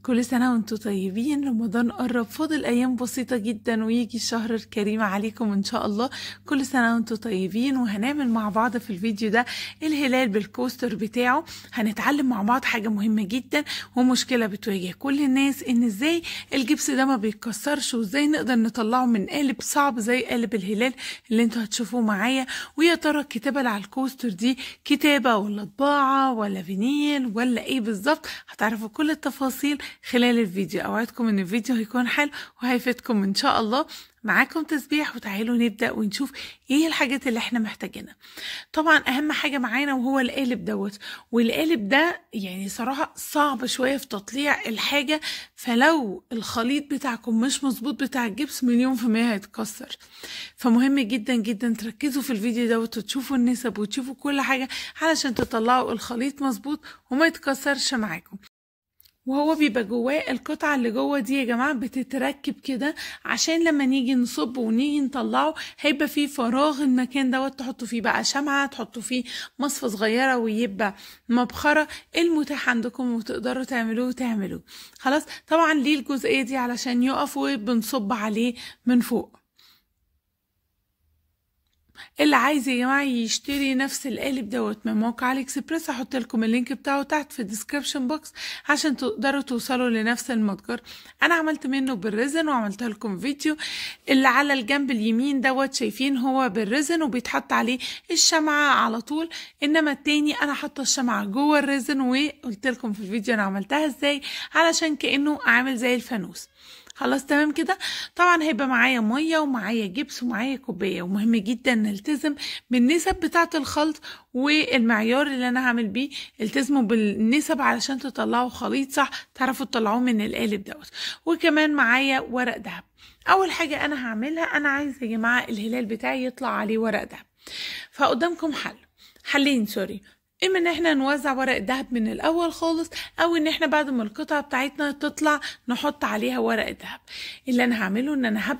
كل سنة وانتم طيبين. رمضان قرب، فاضل أيام بسيطة جدا ويجي الشهر الكريم عليكم إن شاء الله. كل سنة وانتم طيبين. وهنعمل مع بعض في الفيديو ده الهلال بالكوستر بتاعه. هنتعلم مع بعض حاجة مهمة جدا ومشكلة بتواجه كل الناس، إن ازاي الجبس ده ما بيتكسرش وازاي نقدر نطلعه من قالب صعب زي قالب الهلال اللي انتوا هتشوفوه معايا. ويا ترى الكتابة اللي على الكوستر دي كتابة ولا طباعة ولا فينيل ولا ايه بالظبط؟ هتعرفوا كل التفاصيل خلال الفيديو. اوعدكم ان الفيديو هيكون حلو وهيفيدكم ان شاء الله. معاكم تسبيح وتعالوا نبدأ ونشوف ايه الحاجات اللي احنا محتاجينها. طبعا اهم حاجة معانا وهو القالب دوت، والقالب ده يعني صراحة صعب شوية في تطليع الحاجة، فلو الخليط بتاعكم مش مظبوط بتاع الجبس 100% هيتكسر. فمهم جدا جدا تركزوا في الفيديو دوت وتشوفوا النسب وتشوفوا كل حاجة علشان تطلعوا الخليط مظبوط وما يتكسرش معاكم. وهو بيبقى جواه القطعة اللي جوه دي يا جماعة بتتركب كده عشان لما نيجي نصب ونيجي نطلعه هيبقى فيه فراغ. المكان دوت تحطوا فيه بقى شمعة، تحطوا فيه مصفى صغيرة ويبقى مبخرة، المتاح عندكم وتقدروا تعملوه. خلاص. طبعا ليه الجزئية دي؟ علشان يقف وبنصب عليه من فوق. اللي عايز يا جماعه يشتري نفس القالب دوت من موقع علي اكسبريس هحط لكم اللينك بتاعه تحت في الديسكريبشن بوكس عشان تقدروا توصلوا لنفس المتجر. انا عملت منه بالريزن وعملت لكم فيديو. اللي على الجنب اليمين دوت شايفين هو بالريزن وبيتحط عليه الشمعه على طول، انما التاني انا حاطه الشمعه جوه الريزن وقلت لكم في الفيديو انا عملتها ازاي علشان كانه عامل زي الفانوس. خلاص تمام كده. طبعا هيبقى معايا ميه ومعايا جبس ومعايا كوبايه، ومهم جدا نلتزم بالنسب بتاعه الخلط والمعيار اللي انا هعمل بيه. التزموا بالنسب علشان تطلعوا خليط صح تعرفوا تطلعوه من القالب دوت. وكمان معايا ورق دهب. اول حاجه انا هعملها، انا عايزه يا جماعه الهلال بتاعي يطلع عليه ورق دهب. فقدامكم حلين اما ان احنا نوزع ورق الدهب من الاول خالص، او ان احنا بعد ما القطعه بتاعتنا تطلع نحط عليها ورق الدهب. اللي انا هعمله ان انا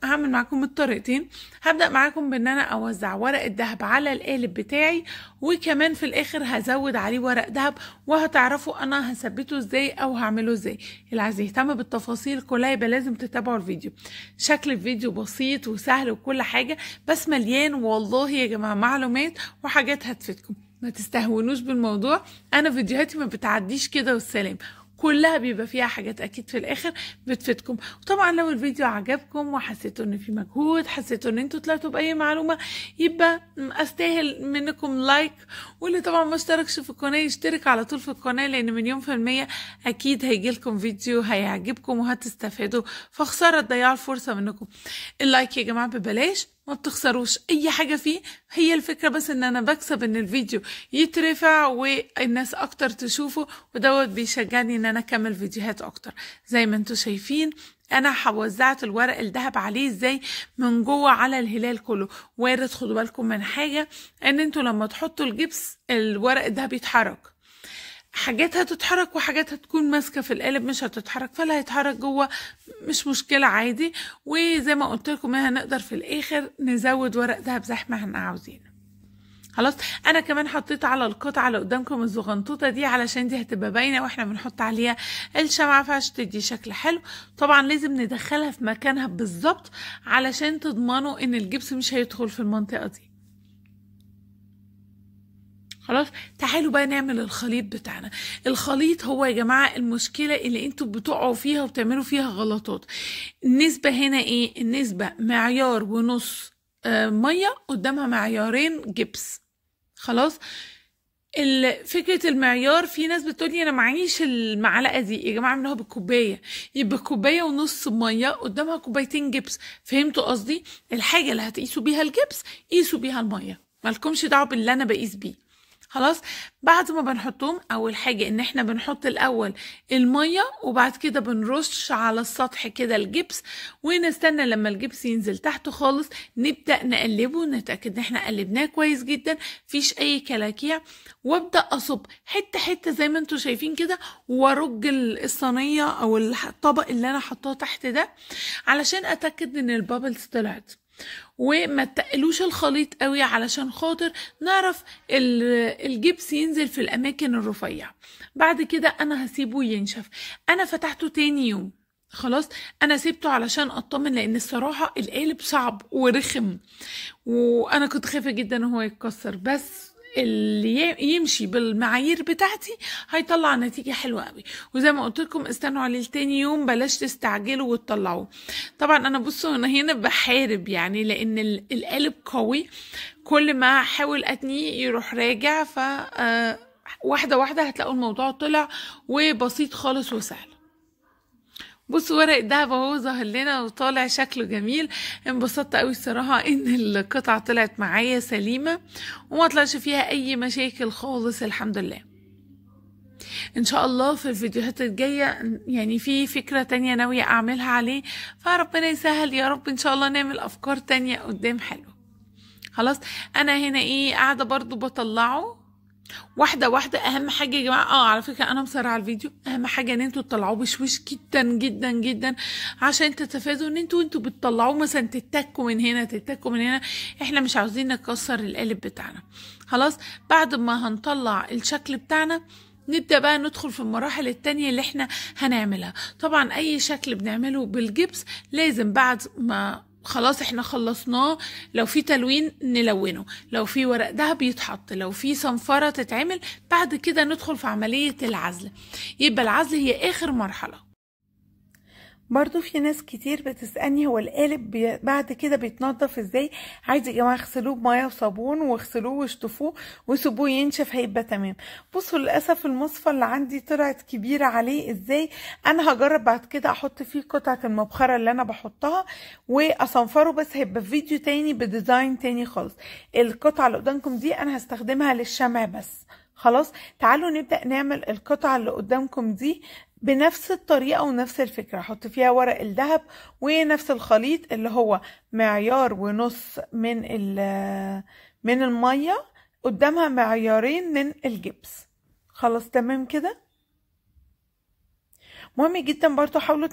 هعمل معاكم الطريقتين. هبدا معاكم بان انا اوزع ورق الدهب على القالب بتاعي، وكمان في الاخر هزود عليه ورق دهب وهتعرفوا انا هثبته ازاي او هعمله ازاي. اللي عايز يهتم بالتفاصيل كلها يبقى لازم تتابعوا الفيديو. شكل الفيديو بسيط وسهل وكل حاجه، بس مليان والله يا جماعه معلومات وحاجات هتفيدكم. ما تستهونوش بالموضوع، انا فيديوهاتي ما بتعديش كده والسلام، كلها بيبقى فيها حاجات اكيد في الاخر بتفيدكم. وطبعا لو الفيديو عجبكم وحسيتوا ان في مجهود، حسيتوا ان انتوا طلعتوا باي معلومه، يبقى استاهل منكم لايك. واللي طبعا ما اشتركش في القناه يشترك على طول في القناه، لان مليون في المية اكيد هيجيلكم فيديو هيعجبكم وهتستفادوا، فخساره تضيعوا الفرصه منكم. اللايك يا جماعه ببلاش، ما بتخسروش اي حاجه فيه. هي الفكره بس ان انا بكسب ان الفيديو يترفع والناس اكتر تشوفه، ودوت بيشجعني ان انا اكمل فيديوهات اكتر. زي ما انتوا شايفين انا وزعت الورق الذهب عليه ازاي من جوه على الهلال كله. وارد خدوا بالكم من حاجه، ان انتوا لما تحطوا الجبس الورق الذهب يتحرك، حاجات هتتحرك وحاجات هتكون ماسكه في القالب مش هتتحرك، فلا هيتحرك جوه مش مشكله عادي. وزي ما قلت لكم هنقدر في الاخر نزود ورق دهب زي ما احنا عاوزين. خلاص. انا كمان حطيت على القطعه اللي قدامكم الزغنطوطه دي علشان دي هتبقى باينه واحنا بنحط عليها الشمعه فعشان تدي شكل حلو. طبعا لازم ندخلها في مكانها بالظبط علشان تضمنوا ان الجبس مش هيدخل في المنطقه دي. خلاص. تعالوا بقى نعمل الخليط بتاعنا. الخليط هو يا جماعة المشكلة اللي انتوا بتقعوا فيها وبتعملوا فيها غلطات. النسبة هنا ايه؟ النسبة معيار ونص مية قدامها معيارين جبس. خلاص. فكرة المعيار، في ناس بتقولي انا معيش المعلقة دي، يا جماعة اعملوها بالكوباية، يبقى كوباية ونص مية قدامها كوبايتين جبس. فهمتوا قصدي؟ الحاجة اللي هتقيسوا بيها الجبس قيسوا بيها المية، مالكمش دعوة باللي انا بقيس بيه. خلاص. بعد ما بنحطهم اول حاجة ان احنا بنحط الاول المية وبعد كده بنرش على السطح كده الجبس، ونستنى لما الجبس ينزل تحت خالص نبدأ نقلبه، نتأكد ان احنا قلبناه كويس جدا مفيش اي كلاكيع، وابدأ اصب حتة حتة زي ما انتوا شايفين كده، وارج الصينية او الطبق اللي انا حطاه تحت ده علشان اتأكد ان البابلز طلعت. وما تقلوش الخليط قوي علشان خاطر نعرف الجبس ينزل في الاماكن الرفيعة. بعد كده انا هسيبه ينشف. انا فتحته تاني يوم، خلاص انا سيبته علشان اطمن، لان الصراحة القالب صعب ورخم وانا كنت خايفة جدا ان هو يتكسر، بس اللي يمشي بالمعايير بتاعتي هيطلع نتيجة حلوة قوي. وزي ما قلت لكم استنوا عليه تاني يوم، بلاش تستعجلوا وتطلعوه. طبعا انا بصوا انا هنا بحارب يعني، لان القالب قوي، كل ما احاول اتنيه يروح راجع، ف واحدة واحدة هتلاقوا الموضوع طلع وبسيط خالص وسهل. بصوا ورق الدهب اهو ظهر لنا وطالع شكله جميل. انبسطت قوي الصراحه ان القطعه طلعت معايا سليمه وما طلعش فيها اي مشاكل خالص، الحمد لله. ان شاء الله في الفيديوهات الجايه يعني في فكره تانية ناويه اعملها عليه، فربنا يسهل يا رب، ان شاء الله نعمل افكار تانية قدام حلوه. خلاص انا هنا قاعده برضو بطلعه واحده واحده. اهم حاجه يا جماعه على فكره انا مسرعه الفيديو، اهم حاجه ان انتوا تطلعوه بشويش جدا جدا جدا، عشان تتفادوا ان انتوا بتطلعوه مثلا تتكوا من هنا تتكوا من هنا. احنا مش عاوزين نكسر القالب بتاعنا. خلاص بعد ما هنطلع الشكل بتاعنا نبدأ بقى ندخل في المراحل التانية اللي احنا هنعملها. طبعا اي شكل بنعمله بالجبس لازم بعد ما خلاص احنا خلصناه، لو في تلوين نلونه، لو في ورق دهب يتحط، لو في صنفرة تتعمل، بعد كده ندخل في عملية العزل. يبقى العزل هي اخر مرحلة. برضو في ناس كتير بتسألني هو القالب بعد كده بيتنضف ازاي؟ عايز يا جماعة اغسلوه بمية وصابون واغسلوه واشطفوه وسيبوه ينشف هيبقى تمام. بصوا للأسف المصفى اللي عندي طلعت كبيرة عليه، ازاي؟ انا هجرب بعد كده احط فيه قطعة المبخرة اللي انا بحطها واصنفره، بس هيبقى في فيديو تاني بديزاين تاني خالص. القطعة اللي قدامكم دي انا هستخدمها للشمع بس. خلاص تعالوا نبدأ نعمل القطعة اللي قدامكم دي بنفس الطريقة ونفس الفكرة. حط فيها ورق الذهب ونفس الخليط اللي هو معيار ونص من المية، قدامها معيارين من الجبس. خلاص تمام كده. مهم جدا برضو حاولوا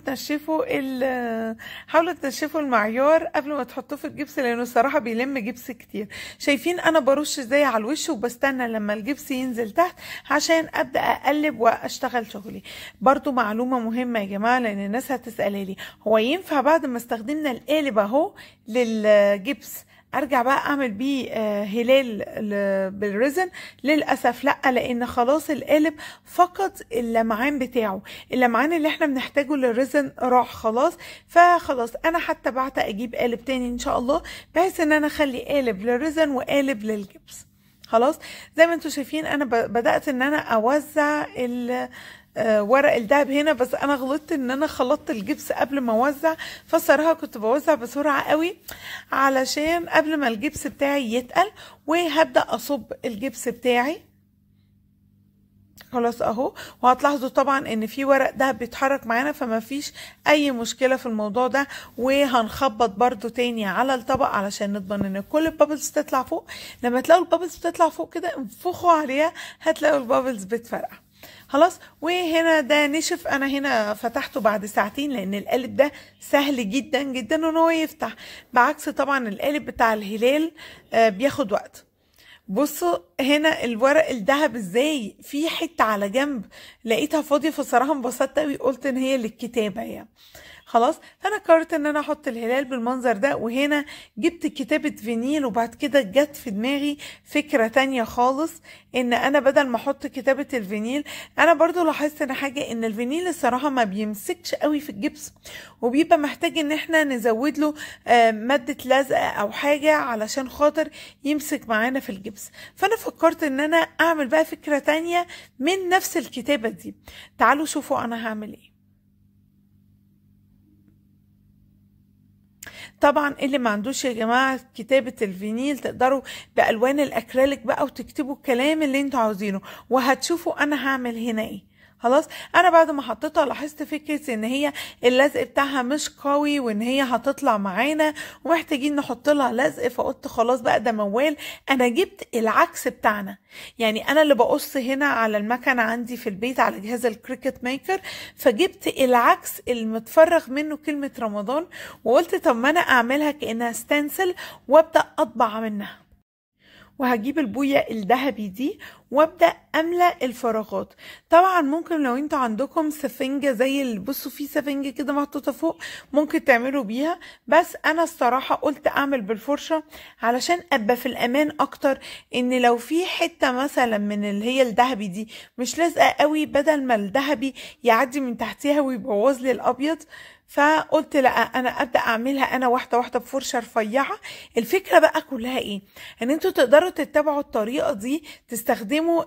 تنشفوا المعيار قبل ما تحطوه في الجبس، لانه الصراحه بيلم جبس كتير. شايفين انا برش ازاي على الوش وبستنى لما الجبس ينزل تحت عشان ابدا اقلب واشتغل شغلي. برضو معلومه مهمه يا جماعه، لان الناس هتسالي هو ينفع بعد ما استخدمنا القالب اهو للجبس ارجع بقى اعمل بيه هلال بالريزن؟ للاسف لا، لان خلاص القالب فقد اللمعان بتاعه، اللمعان اللي احنا بنحتاجه للريزن راح خلاص. فخلاص انا حتى بعت اجيب قالب تاني ان شاء الله، بحيث ان انا اخلي قالب للريزن وقالب للجبس. خلاص زي ما انتم شايفين انا بدأت ان انا اوزع ورق الدهب هنا، بس انا غلطت ان انا خلطت الجبس قبل ما اوزع، فالصراحه كنت بوزع بسرعه قوي علشان قبل ما الجبس بتاعي يتقل. وهبدا اصب الجبس بتاعي خلاص اهو، وهتلاحظوا طبعا ان في ورق دهب بيتحرك معانا، فما فيش اي مشكله في الموضوع ده. وهنخبط برضو تاني على الطبق علشان نضمن ان كل البابلز تطلع فوق. لما تلاقوا البابلز بتطلع فوق كده انفخوا عليها هتلاقوا البابلز بتفرقع. خلاص وهنا ده نشف. انا هنا فتحته بعد ساعتين، لان القالب ده سهل جدا جدا ان هو يفتح، بعكس طبعا القالب بتاع الهلال بياخد وقت. بصوا هنا الورق الذهب ازاي في حته على جنب لقيتها فاضيه، فصراحه انبسطت قوي، قلت ان هي للكتابه يعني. خلاص فانا قررت ان انا احط الهلال بالمنظر ده. وهنا جبت كتابة فينيل، وبعد كده جت في دماغي فكرة تانية خالص، ان انا بدل ما احط كتابة الفينيل، انا برضو لاحظت ان حاجة ان الفينيل الصراحة ما بيمسكش قوي في الجبس، وبيبقى محتاج ان احنا نزود له مادة لزق او حاجة علشان خاطر يمسك معانا في الجبس. فانا فكرت ان انا اعمل بقى فكرة تانية من نفس الكتابة دي. تعالوا شوفوا انا هعمل ايه. طبعا اللي ما عندوش يا جماعة كتابة الفينيل تقدروا بألوان الأكريليك بقى وتكتبوا الكلام اللي انتوا عاوزينه، وهتشوفوا انا هعمل هنا ايه. خلاص. انا بعد ما حطيتها لاحظت فكرة ان هي اللزق بتاعها مش قوي وان هي هتطلع معانا ومحتاجين نحط لها لزق، فقلت خلاص بقى ده موال. انا جبت العكس بتاعنا، يعني انا اللي بقص هنا على المكنة عندي في البيت على جهاز الكريكت ميكر، فجبت العكس المتفرغ منه كلمة رمضان، وقلت طب ما انا اعملها كأنها ستنسل وابدأ اطبع منها. وهجيب البوية الذهبي دي وابدأ املأ الفراغات. طبعا ممكن لو انتوا عندكم سفنجة زي اللي بصوا فيه سفنجة كده محطوطة فوق ممكن تعملوا بيها، بس انا الصراحة قلت اعمل بالفرشة علشان ابقى في الامان اكتر، ان لو في حتة مثلا من اللي هي الذهبي دي مش لازقة قوي، بدل ما الذهبي يعدي من تحتها ويبوظ لي الابيض، فقلت لا انا ابدا اعملها انا واحده واحده بفرشه رفيعه. الفكره بقى كلها ايه؟ ان انتوا تقدروا تتبعوا الطريقه دي، تستخدموا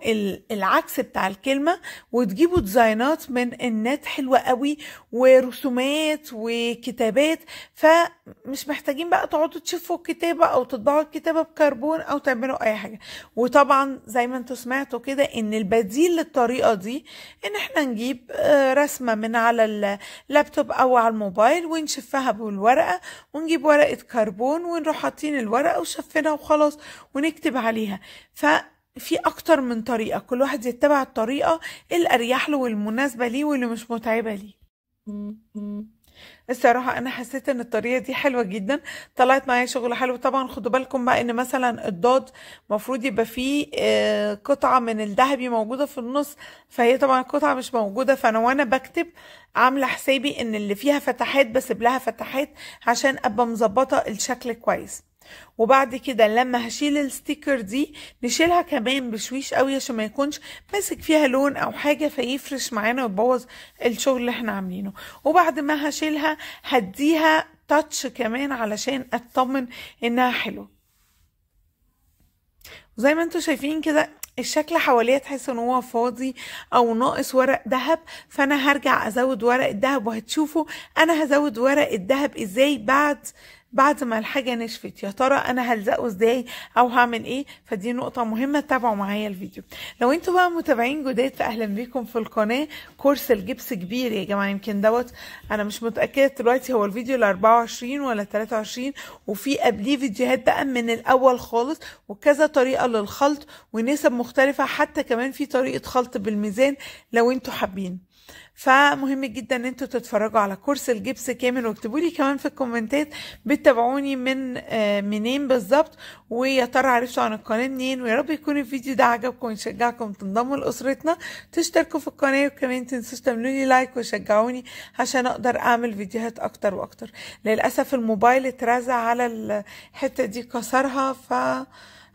العكس بتاع الكلمه وتجيبوا ديزاينات من النت حلوه قوي ورسومات وكتابات، فمش محتاجين بقى تقعدوا تشوفوا الكتابه او تطبعوا الكتابه بكربون او تعملوا اي حاجه. وطبعا زي ما انتوا سمعتوا كده ان البديل للطريقه دي ان احنا نجيب رسمه من على اللابتوب او على الموبايل ونشفها بالورقة، ونجيب ورقة كربون ونروح حاطين الورقة وشفنها وخلاص ونكتب عليها. ففي اكتر من طريقة، كل واحد يتبع الطريقة الاريح له والمناسبة ليه واللي مش متعبة ليه. الصراحة انا حسيت ان الطريقة دي حلوة جدا، طلعت معايا شغل حلو. طبعا خدوا بالكم بقى ان مثلا الضاد مفروض يبقى فيه قطعة من الذهبي موجودة في النص، فهي طبعا القطعة مش موجودة، فانا وانا بكتب عاملة حسابي ان اللي فيها فتحات بسيب لها فتحات عشان ابقى مظبطة الشكل كويس. وبعد كده لما هشيل الستيكر دي نشيلها كمان بشويش قوي عشان ما يكونش ماسك فيها لون او حاجة فيفرش معانا ويبوظ الشغل اللي احنا عاملينه. وبعد ما هشيلها هديها تاتش كمان علشان اطمن انها حلوة. وزي ما انتوا شايفين كده الشكل حواليه تحس ان هو فاضي او ناقص ورق ذهب، فانا هرجع ازود ورق الذهب، وهتشوفوا انا هزود ورق الذهب ازاي بعد ما الحاجة نشفت. يا ترى انا هلزقه ازاي او هعمل ايه؟ فدي نقطة مهمة، تابعوا معايا الفيديو. لو انتوا بقى متابعين جداد فاهلا بيكم في القناة. كورس الجبس كبير يا جماعة، يمكن دوت انا مش متأكدة دلوقتي هو الفيديو ال 24 ولا 23، وفي قبليه فيديوهات بقى من الاول خالص وكذا طريقة للخلط ونسب مختلفة، حتى كمان في طريقة خلط بالميزان لو انتوا حابين. فمهم جدا ان انتوا تتفرجوا على كورس الجبس كامل، واكتبوا لي كمان في الكومنتات بتتابعوني منين بالظبط، ويا ترى عرفتوا عن القناه منين. ويا رب يكون الفيديو ده عجبكم ويشجعكم تنضموا لاسرتنا، تشتركوا في القناه، وكمان تنسوش تعملوا لي لايك وشجعوني عشان اقدر اعمل فيديوهات اكتر واكتر. للاسف الموبايل اترزع على الحته دي كسرها،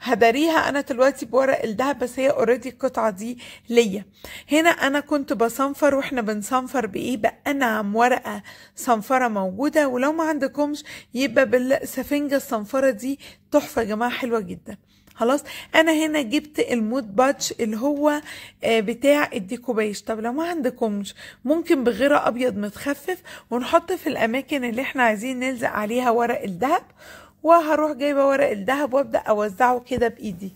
هداريها انا دلوقتي بورق الدهب، بس هي اوريدي القطعه دي ليا. هنا انا كنت بصنفر، واحنا بنصنفر بايه؟ بانعم ورقه صنفره موجوده، ولو ما عندكمش يبقى بالسفنجه الصنفره دي تحفه يا جماعه، حلوه جدا. خلاص انا هنا جبت المود بادج اللي هو بتاع الديكوباج. طب لو ما عندكمش ممكن بغيره ابيض متخفف ونحط في الاماكن اللي احنا عايزين نلزق عليها ورق الدهب، وهروح جايبه ورق الذهب وابدا اوزعه كده بايدي.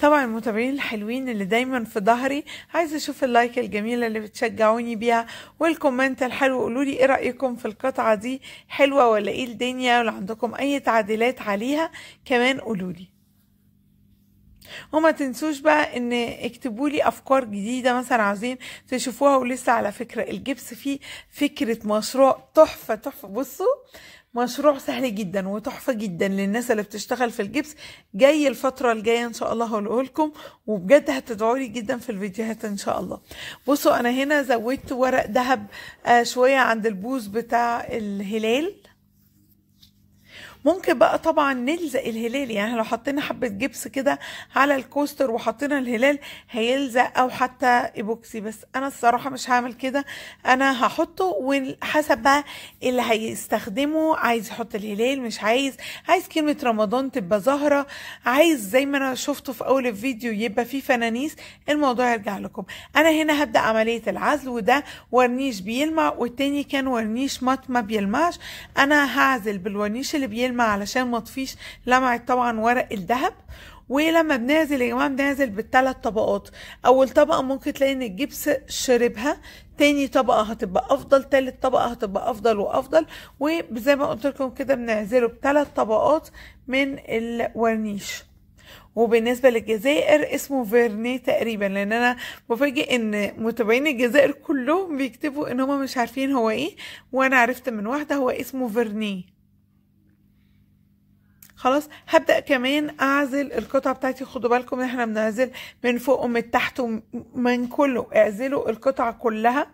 طبعا المتابعين الحلوين اللي دايما في ظهري، عايزه اشوف اللايك الجميله اللي بتشجعوني بيها والكومنت الحلو. قولوا لي ايه رايكم في القطعه دي، حلوه ولا ايه الدنيا؟ ولو عندكم اي تعديلات عليها كمان قولوا لي. وما تنسوش بقى ان اكتبوا لي افكار جديده مثلا عاوزين تشوفوها. ولسه على فكره الجبس فيه فكره مشروع تحفه تحفه. بصوا مشروع سهل جدا وتحفه جدا للناس اللي بتشتغل في الجبس، جاي الفتره الجايه ان شاء الله هقوله لكم، وبجد هتدعوا لي جدا في الفيديوهات ان شاء الله. بصوا انا هنا زودت ورق ذهب شويه عند البوز بتاع الهلال. ممكن بقى طبعا نلزق الهلال، يعني لو حطينا حبة جبس كده على الكوستر وحطينا الهلال هيلزق، او حتى ايبوكسي، بس انا الصراحة مش هعمل كده، انا هحطه وحسب بقى اللي هيستخدمه. عايز يحط الهلال، مش عايز كلمة رمضان تبقى ظاهرة، عايز زي ما انا شفته في اول الفيديو يبقى فيه فنانيس، الموضوع يرجع لكم. انا هنا هبدأ عملية العزل، وده ورنيش بيلمع والتاني كان ورنيش مات ما بيلمعش. انا هعزل بالورنيش اللي بيلمع علشان ما تطفيش لمعة طبعا ورق الذهب. ولما بنعزل يا جماعه بنعزل بالثلاث طبقات. اول طبقه ممكن تلاقي ان الجبس شربها، تاني طبقه هتبقى افضل، تالت طبقه هتبقى افضل وافضل، وزي ما قلت لكم كده بنعزله بثلاث طبقات من الورنيش. وبالنسبه للجزائر اسمه فيرني تقريبا، لان انا بفاجئ ان متابعين الجزائر كلهم بيكتبوا ان هما مش عارفين هو ايه، وانا عرفت من واحده هو اسمه فيرني. خلاص هبدأ كمان اعزل القطعة بتاعتي. خدوا بالكم ان احنا بنعزل من فوق ومن تحت ومن كله، اعزلوا القطعة كلها.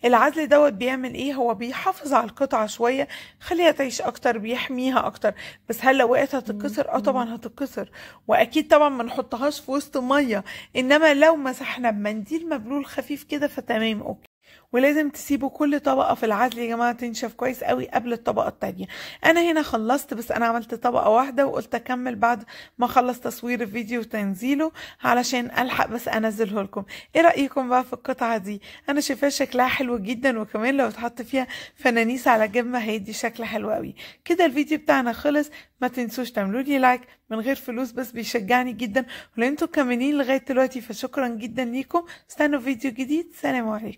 العزل دوت بيعمل ايه؟ هو بيحافظ على القطعة شوية، خليها تعيش اكتر، بيحميها اكتر. بس هل لو وقعت هتتكسر؟ طبعا هتتكسر، واكيد طبعا ما نحطهاش في وسط مية، انما لو مسحنا بمنديل مبلول خفيف كده فتمام اوكي. ولازم تسيبوا كل طبقة في العزل يا جماعة تنشف كويس قوي قبل الطبقة التانية. انا هنا خلصت، بس انا عملت طبقة واحدة وقلت اكمل بعد ما اخلص تصوير الفيديو وتنزيله علشان الحق بس انزله لكم. ايه رأيكم بقى في القطعة دي؟ انا شايفاها شكلها حلو جدا، وكمان لو اتحط فيها فنانيس على جنبها هيدي شكل حلو قوي. كده الفيديو بتاعنا خلص. ما تنسوش تعملوا لي لايك من غير فلوس، بس بيشجعني جدا، ولو انتوا مكملين لغاية دلوقتي فشكرا جدا ليكم. استنوا فيديو جديد. سلام عليكم.